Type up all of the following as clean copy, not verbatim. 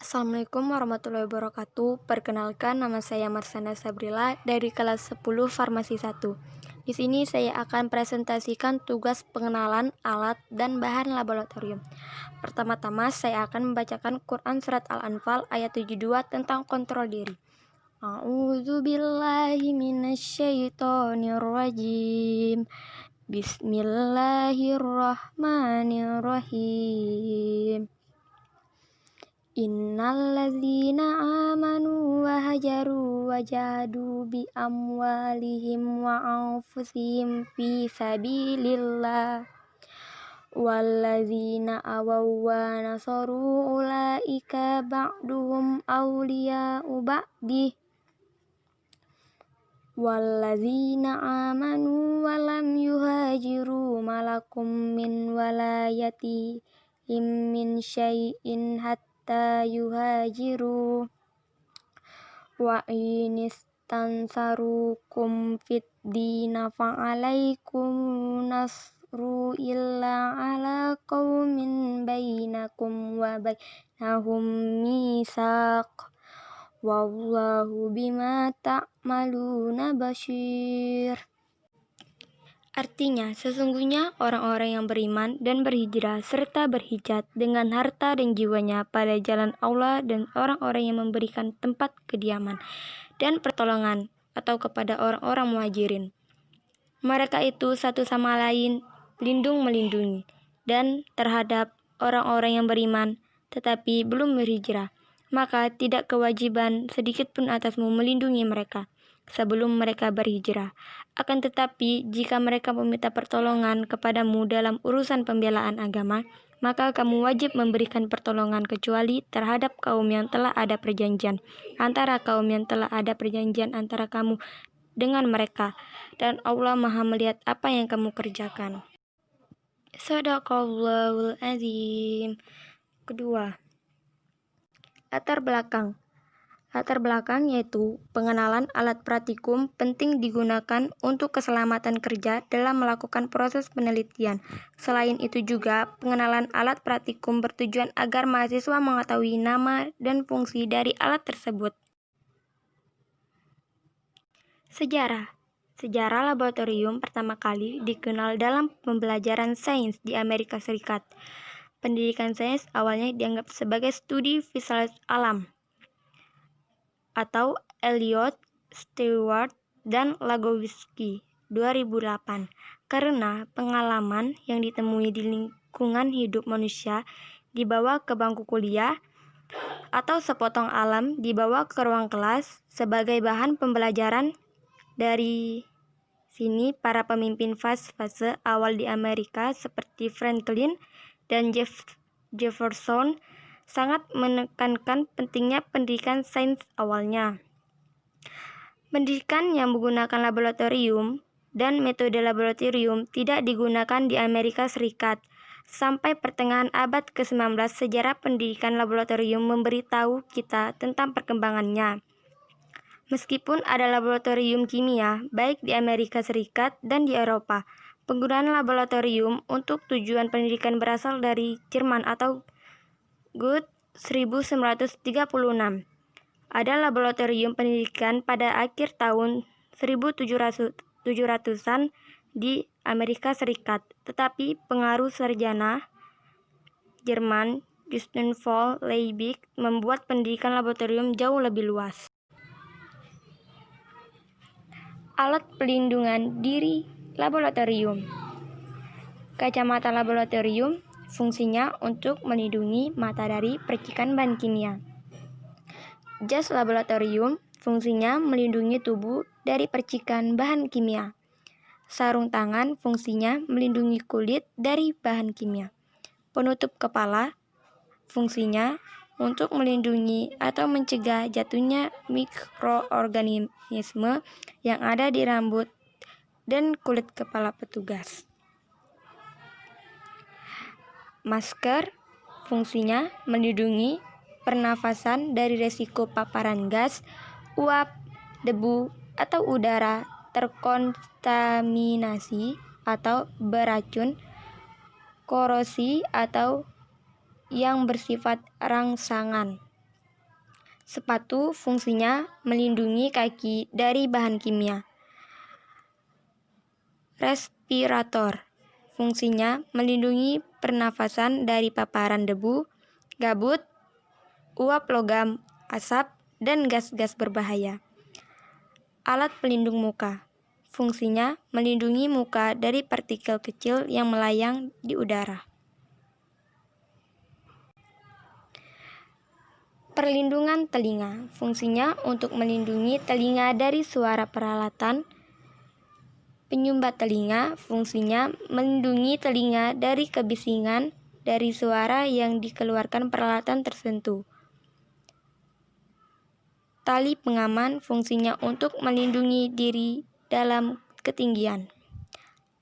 Assalamualaikum warahmatullahi wabarakatuh. Perkenalkan, nama saya Marsana Sabrila dari kelas 10 Farmasi 1. Di sini saya akan presentasikan tugas pengenalan alat dan bahan laboratorium. Pertama-tama saya akan membacakan Quran Surat Al-Anfal ayat 72 tentang kontrol diri. A'udzubillahi minasyaitonirrajim. Bismillahirrahmanirrahim. Innalladzina amanu wa hajaru wa jahadu bi amwalihim wa anfusihim fi sabilillah walladzina awaw wa nasaru ulaika ba'duhum awliya'u ba'di walladzina amanu wa lam yuhajiru malakum min walayatihim min syai'in hatta yuhajiru wa inistansarukum fid dina fa'alaikum nasru illa ala qaumin bainakum wa bainahum misaq wallahu bima ta'maluna basyir. Artinya, sesungguhnya orang-orang yang beriman dan berhijrah serta berhijrah dengan harta dan jiwanya pada jalan Allah dan orang-orang yang memberikan tempat kediaman dan pertolongan atau kepada orang-orang muhajirin. Mereka itu satu sama lain lindung melindungi dan terhadap orang-orang yang beriman tetapi belum berhijrah, maka tidak kewajiban sedikit pun atasmu melindungi mereka sebelum mereka berhijrah. Akan tetapi, jika mereka meminta pertolongan kepadamu dalam urusan pembelaan agama, maka kamu wajib memberikan pertolongan kecuali terhadap kaum yang telah ada perjanjian antara kamu dengan mereka, dan Allah Maha melihat apa yang kamu kerjakan. Shadaqallahul azim. Kedua, latar belakang. Latar belakang yaitu pengenalan alat praktikum penting digunakan untuk keselamatan kerja dalam melakukan proses penelitian. Selain itu juga, pengenalan alat praktikum bertujuan agar mahasiswa mengetahui nama dan fungsi dari alat tersebut. Sejarah. Sejarah laboratorium pertama kali dikenal dalam pembelajaran sains di Amerika Serikat. Pendidikan sains awalnya dianggap sebagai studi visual alam atau Elliot, Stewart, dan Lagowski 2008 karena pengalaman yang ditemui di lingkungan hidup manusia dibawa ke bangku kuliah atau sepotong alam dibawa ke ruang kelas sebagai bahan pembelajaran. Dari sini para pemimpin fase awal di Amerika seperti Franklin dan Jefferson sangat menekankan pentingnya pendidikan sains awalnya. Pendidikan yang menggunakan laboratorium dan metode laboratorium tidak digunakan di Amerika Serikat. Sampai pertengahan abad ke-19, sejarah pendidikan laboratorium memberitahu kita tentang perkembangannya. Meskipun ada laboratorium kimia, baik di Amerika Serikat dan di Eropa, penggunaan laboratorium untuk tujuan pendidikan berasal dari Jerman atau Gut 1936. Ada laboratorium pendidikan pada akhir tahun 1700-an di Amerika Serikat, tetapi pengaruh sarjana Jerman Justin von Liebig membuat pendidikan laboratorium jauh lebih luas. Alat pelindungan diri laboratorium. Kacamata laboratorium fungsinya untuk melindungi mata dari percikan bahan kimia. Jas laboratorium fungsinya melindungi tubuh dari percikan bahan kimia. Sarung tangan fungsinya melindungi kulit dari bahan kimia. Penutup kepala fungsinya untuk melindungi atau mencegah jatuhnya mikroorganisme yang ada di rambut dan kulit kepala petugas. Masker fungsinya melindungi pernafasan dari risiko paparan gas, uap, debu, atau udara terkontaminasi atau beracun, korosi, atau yang bersifat rangsangan. Sepatu fungsinya melindungi kaki dari bahan kimia. Respirator fungsinya melindungi pernafasan dari paparan debu, gabut, uap logam, asap, dan gas-gas berbahaya. Alat pelindung muka fungsinya melindungi muka dari partikel kecil yang melayang di udara. Perlindungan telinga fungsinya untuk melindungi telinga dari suara peralatan. Penyumbat telinga fungsinya melindungi telinga dari kebisingan dari suara yang dikeluarkan peralatan tertentu. Tali pengaman fungsinya untuk melindungi diri dalam ketinggian.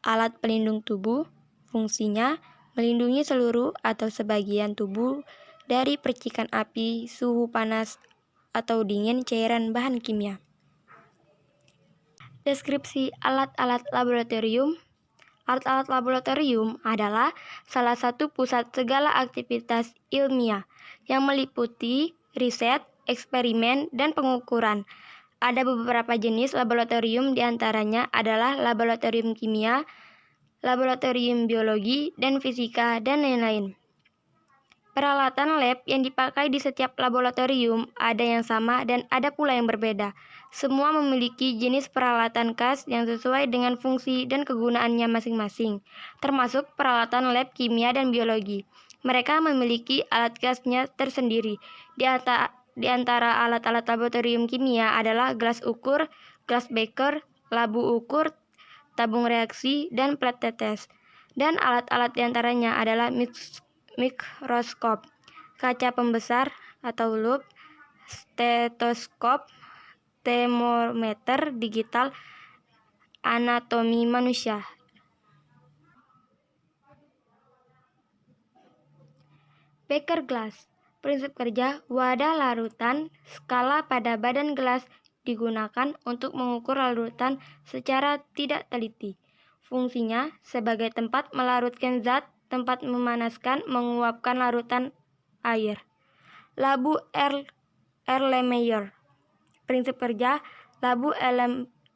Alat pelindung tubuh fungsinya melindungi seluruh atau sebagian tubuh dari percikan api, suhu panas, atau dingin cairan bahan kimia. Deskripsi alat-alat laboratorium. Alat-alat laboratorium adalah salah satu pusat segala aktivitas ilmiah yang meliputi riset, eksperimen, dan pengukuran. Ada beberapa jenis laboratorium, diantaranya adalah laboratorium kimia, laboratorium biologi, dan fisika, dan lain-lain. Peralatan lab yang dipakai di setiap laboratorium ada yang sama dan ada pula yang berbeda. Semua memiliki jenis peralatan khas yang sesuai dengan fungsi dan kegunaannya masing-masing, termasuk peralatan lab kimia dan biologi. Mereka memiliki alat khasnya tersendiri. Di antara alat-alat laboratorium kimia adalah gelas ukur, gelas beker, labu ukur, tabung reaksi, dan plat tetes. Dan alat-alat diantaranya adalah mikroskop, kaca pembesar atau loupe, stetoskop, termometer digital, anatomi manusia. Beker gelas. Prinsip kerja wadah larutan skala pada badan gelas digunakan untuk mengukur larutan secara tidak teliti. Fungsinya sebagai tempat melarutkan zat, tempat memanaskan, menguapkan larutan air. Labu Erlenmeyer. Prinsip kerja labu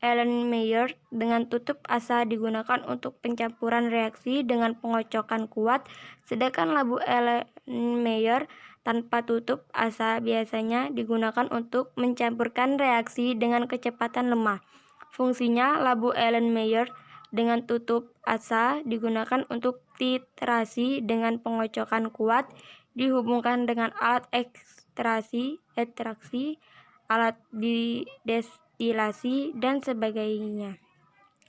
Erlenmeyer dengan tutup asa digunakan untuk pencampuran reaksi dengan pengocokan kuat, sedangkan labu Erlenmeyer tanpa tutup asa biasanya digunakan untuk mencampurkan reaksi dengan kecepatan lemah. Fungsinya labu Erlenmeyer dengan tutup asa digunakan untuk titrasi dengan pengocokan kuat, dihubungkan dengan alat ekstraksi, alat destilasi, dan sebagainya.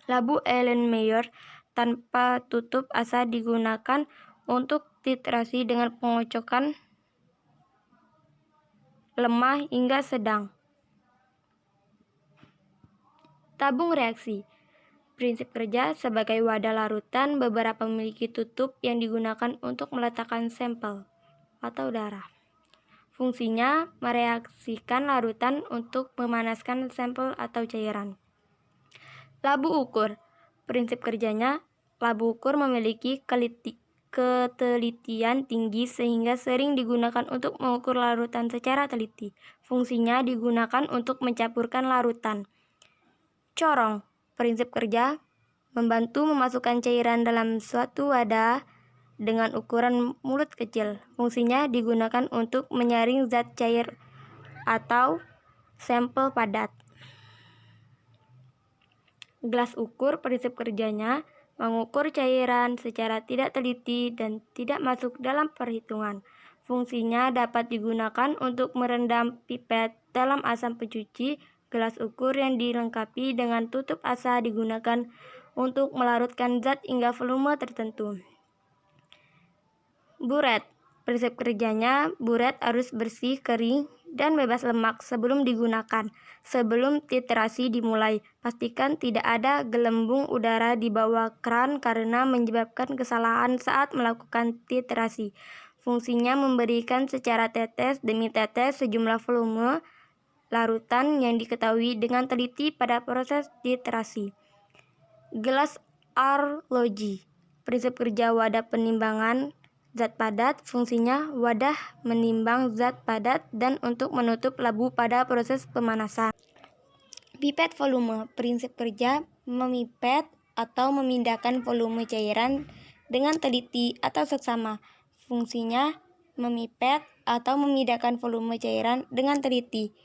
Labu Erlenmeyer tanpa tutup asa digunakan untuk titrasi dengan pengocokan lemah hingga sedang. Tabung reaksi. Prinsip kerja sebagai wadah larutan, beberapa memiliki tutup yang digunakan untuk meletakkan sampel atau darah. Fungsinya mereaksikan larutan untuk memanaskan sampel atau cairan. Labu ukur. Prinsip kerjanya, labu ukur memiliki ketelitian tinggi sehingga sering digunakan untuk mengukur larutan secara teliti. Fungsinya digunakan untuk mencampurkan larutan. Corong. Prinsip kerja, membantu memasukkan cairan dalam suatu wadah dengan ukuran mulut kecil. Fungsinya digunakan untuk menyaring zat cair atau sampel padat. Gelas ukur. Prinsip kerjanya mengukur cairan secara tidak teliti dan tidak masuk dalam perhitungan. Fungsinya dapat digunakan untuk merendam pipet dalam asam pencuci. Gelas ukur yang dilengkapi dengan tutup asa digunakan untuk melarutkan zat hingga volume tertentu. Buret. Prinsip kerjanya, buret harus bersih, kering, dan bebas lemak sebelum digunakan. Sebelum titrasi dimulai, pastikan tidak ada gelembung udara di bawah kran karena menyebabkan kesalahan saat melakukan titrasi. Fungsinya memberikan secara tetes demi tetes sejumlah volume larutan yang diketahui dengan teliti pada proses titrasi. Gelas arloji. Prinsip kerja wadah penimbangan zat padat, fungsinya wadah menimbang zat padat dan untuk menutup labu pada proses pemanasan. Pipet volume, prinsip kerja memipet atau memindahkan volume cairan dengan teliti atau seksama. Fungsinya memipet atau memindahkan volume cairan dengan teliti.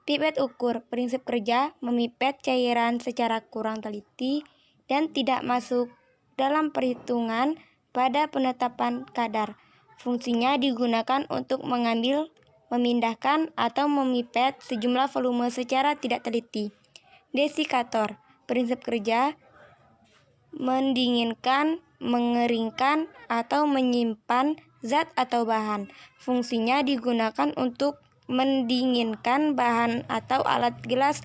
Pipet ukur, prinsip kerja memipet cairan secara kurang teliti dan tidak masuk dalam perhitungan pada penetapan kadar. Fungsinya digunakan untuk mengambil, memindahkan, atau memipet sejumlah volume secara tidak teliti. Desikator, prinsip kerja mendinginkan, mengeringkan, atau menyimpan zat atau bahan. Fungsinya digunakan untuk mendinginkan bahan atau alat gelas,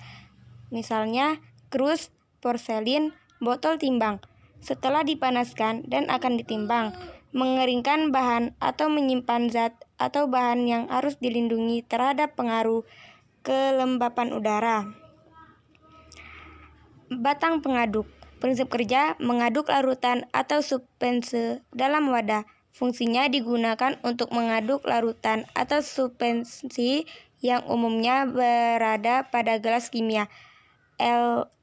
misalnya krus, porselin, botol timbang, setelah dipanaskan dan akan ditimbang. Mengeringkan bahan atau menyimpan zat atau bahan yang harus dilindungi terhadap pengaruh kelembapan udara. Batang pengaduk, prinsip kerja mengaduk larutan atau suspense dalam wadah. Fungsinya digunakan untuk mengaduk larutan atau suspensi yang umumnya berada pada gelas kimia.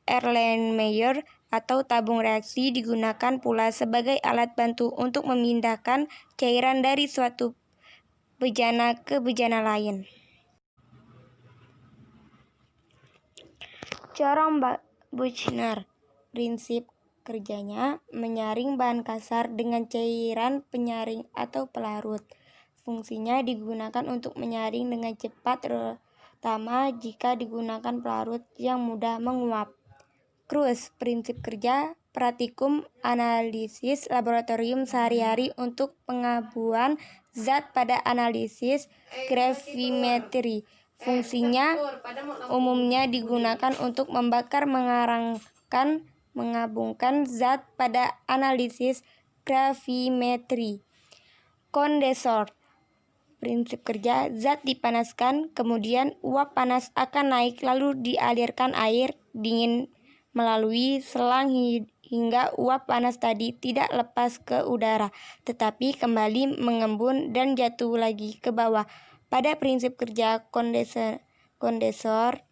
Erlenmeyer atau tabung reaksi digunakan pula sebagai alat bantu untuk memindahkan cairan dari suatu bejana ke bejana lain. Corong Buchner, prinsip kerjanya menyaring bahan kasar dengan cairan penyaring atau pelarut. Fungsinya digunakan untuk menyaring dengan cepat, terutama jika digunakan pelarut yang mudah menguap. Krus, prinsip kerja praktikum analisis laboratorium sehari-hari untuk pengabuan zat pada analisis gravimetri. Fungsinya umumnya digunakan untuk membakar, mengarangkan, mengabungkan zat pada analisis gravimetri. Kondensor, prinsip kerja zat dipanaskan, kemudian uap panas akan naik lalu dialirkan air dingin melalui selang hingga uap panas tadi tidak lepas ke udara, tetapi kembali mengembun dan jatuh lagi ke bawah. Pada prinsip kerja kondensor,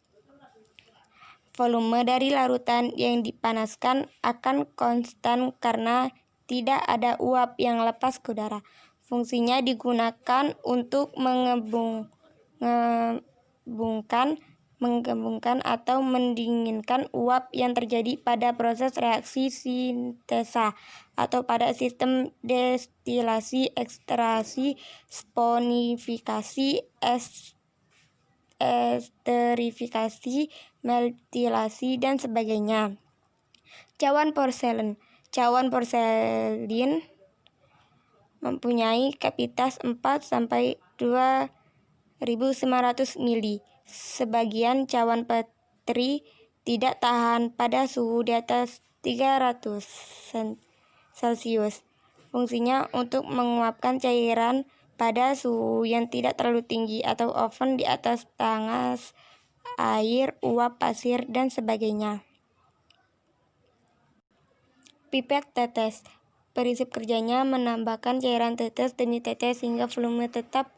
volume dari larutan yang dipanaskan akan konstan karena tidak ada uap yang lepas ke udara. Fungsinya digunakan untuk menggabungkan atau mendinginkan uap yang terjadi pada proses reaksi sintesa atau pada sistem destilasi, ekstraksi, sponifikasi, esterifikasi, metilasi, dan sebagainya. Cawan porselen mempunyai kapasitas 4-2.900 mili. Sebagian cawan petri tidak tahan pada suhu di atas 300 Celcius. Fungsinya untuk menguapkan cairan pada suhu yang tidak terlalu tinggi atau oven di atas tanas, air, uap, pasir, dan sebagainya. Pipet tetes, prinsip kerjanya menambahkan cairan tetes demi tetes hingga volume tetap.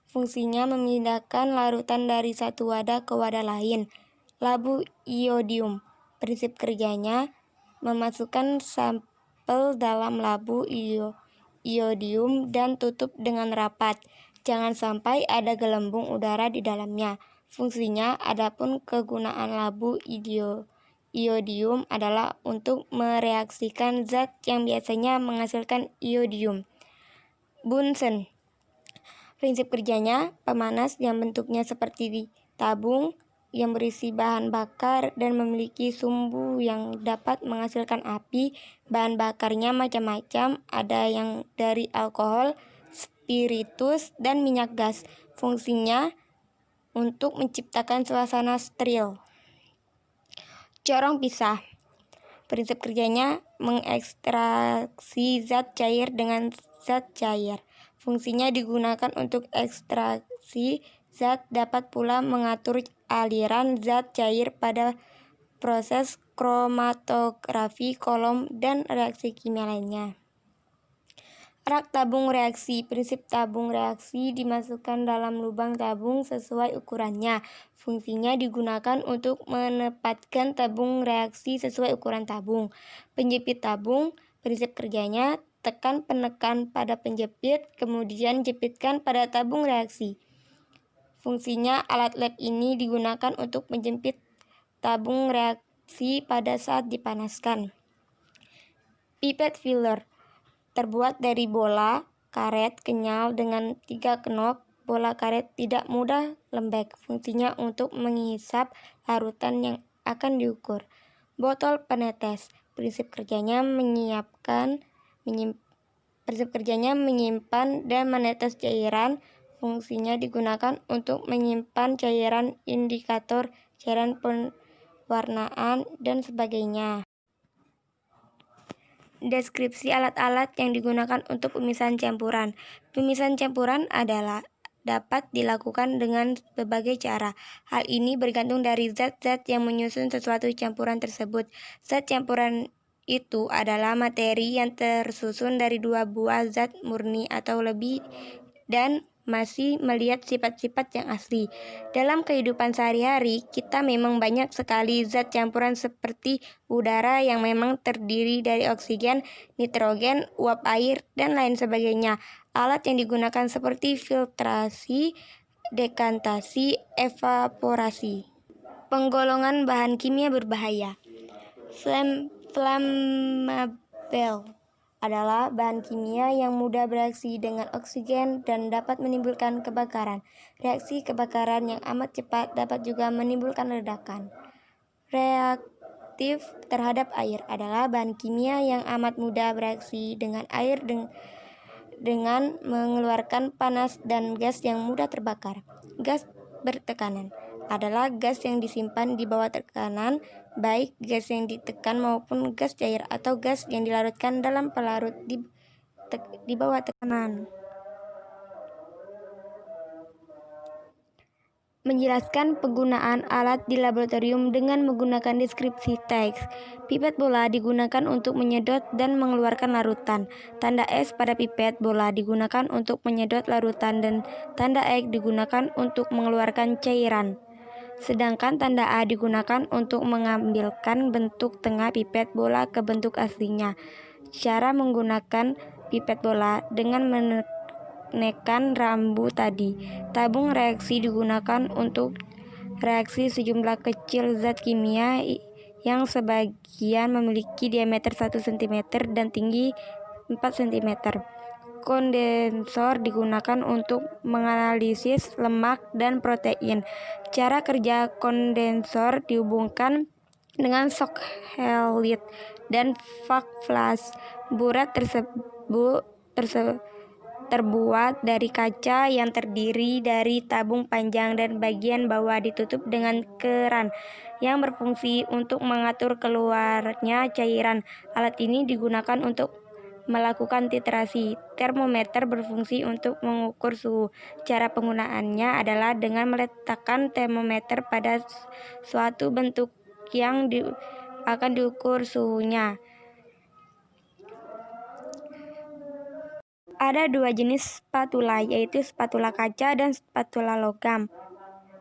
Fungsinya memindahkan larutan dari satu wadah ke wadah lain. Labu iodium, prinsip kerjanya memasukkan sampel dalam labu iodium dan tutup dengan rapat. Jangan sampai ada gelembung udara di dalamnya. Fungsinya, adapun kegunaan labu iodium adalah untuk mereaksikan zat yang biasanya menghasilkan iodium. Bunsen, prinsip kerjanya pemanas yang bentuknya seperti tabung yang berisi bahan bakar dan memiliki sumbu yang dapat menghasilkan api. Bahan bakarnya macam-macam, ada yang dari alkohol, spiritus, dan minyak gas. Fungsinya untuk menciptakan suasana steril. Corong pisah, prinsip kerjanya mengekstraksi zat cair dengan zat cair. Fungsinya digunakan untuk ekstraksi zat, dapat pula mengatur aliran zat cair pada proses kromatografi kolom dan reaksi kimia lainnya. Rak tabung reaksi. Prinsip tabung reaksi dimasukkan dalam lubang tabung sesuai ukurannya. Fungsinya digunakan untuk menempatkan tabung reaksi sesuai ukuran tabung. Penjepit tabung. Prinsip kerjanya, tekan penekan pada penjepit, kemudian jepitkan pada tabung reaksi. Fungsinya, alat lab ini digunakan untuk menjepit tabung reaksi pada saat dipanaskan. Pipet filler. Terbuat dari bola karet kenyal dengan 3 kenop. Bola karet tidak mudah lembek. Fungsinya untuk menghisap larutan yang akan diukur. Botol penetes. Prinsip kerjanya menyimpan dan menetes cairan. Fungsinya digunakan untuk menyimpan cairan indikator, cairan pewarnaan, dan sebagainya. Deskripsi alat-alat yang digunakan untuk pemisahan campuran. Pemisahan campuran dapat dilakukan dengan berbagai cara. Hal ini bergantung dari zat-zat yang menyusun sesuatu campuran tersebut. Zat campuran itu adalah materi yang tersusun dari 2 buah zat murni atau lebih dan masih melihat sifat-sifat yang asli. Dalam kehidupan sehari-hari, kita memang banyak sekali zat campuran seperti udara yang memang terdiri dari oksigen, nitrogen, uap air, dan lain sebagainya. Alat yang digunakan seperti filtrasi, dekantasi, evaporasi. Penggolongan bahan kimia berbahaya. Flammable adalah bahan kimia yang mudah bereaksi dengan oksigen dan dapat menimbulkan kebakaran. Reaksi kebakaran yang amat cepat dapat juga menimbulkan ledakan. Reaktif terhadap air adalah bahan kimia yang amat mudah bereaksi dengan air dengan mengeluarkan panas dan gas yang mudah terbakar. Gas bertekanan adalah gas yang disimpan di bawah tekanan, baik gas yang ditekan maupun gas cair atau gas yang dilarutkan dalam pelarut di bawah tekanan. Menjelaskan penggunaan alat di laboratorium dengan menggunakan deskripsi teks. Pipet bola digunakan untuk menyedot dan mengeluarkan larutan. Tanda S pada pipet bola digunakan untuk menyedot larutan dan tanda X digunakan untuk mengeluarkan cairan. Sedangkan tanda A digunakan untuk mengambilkan bentuk tengah pipet bola ke bentuk aslinya. Cara menggunakan pipet bola dengan menekan rambu tadi. Tabung reaksi digunakan untuk reaksi sejumlah kecil zat kimia yang sebagian memiliki diameter 1 cm dan tinggi 4 cm. Kondensor digunakan untuk menganalisis lemak dan protein. Cara kerja kondensor dihubungkan dengan shock helix dan vac flash. Burat terbuat dari kaca yang terdiri dari tabung panjang dan bagian bawah ditutup dengan keran yang berfungsi untuk mengatur keluarnya cairan. Alat ini digunakan untuk melakukan titrasi. Termometer berfungsi untuk mengukur suhu. Cara penggunaannya adalah dengan meletakkan termometer pada suatu bentuk yang akan diukur suhunya. Ada 2 jenis spatula, yaitu spatula kaca dan spatula logam.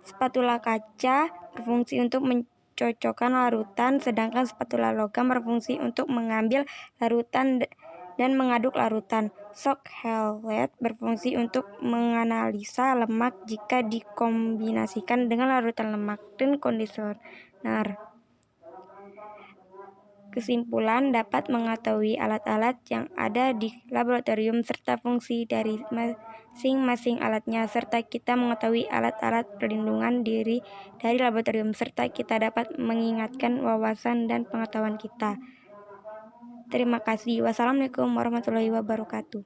Spatula kaca berfungsi untuk mencocokkan larutan, sedangkan spatula logam berfungsi untuk mengambil larutan dan mengaduk larutan. Shock helix berfungsi untuk menganalisa lemak jika dikombinasikan dengan larutan lemak dan kondisioner. Kesimpulan, dapat mengetahui alat-alat yang ada di laboratorium serta fungsi dari masing-masing alatnya, serta kita mengetahui alat-alat perlindungan diri dari laboratorium, serta kita dapat mengingatkan wawasan dan pengetahuan kita. Terima kasih. Wassalamualaikum warahmatullahi wabarakatuh.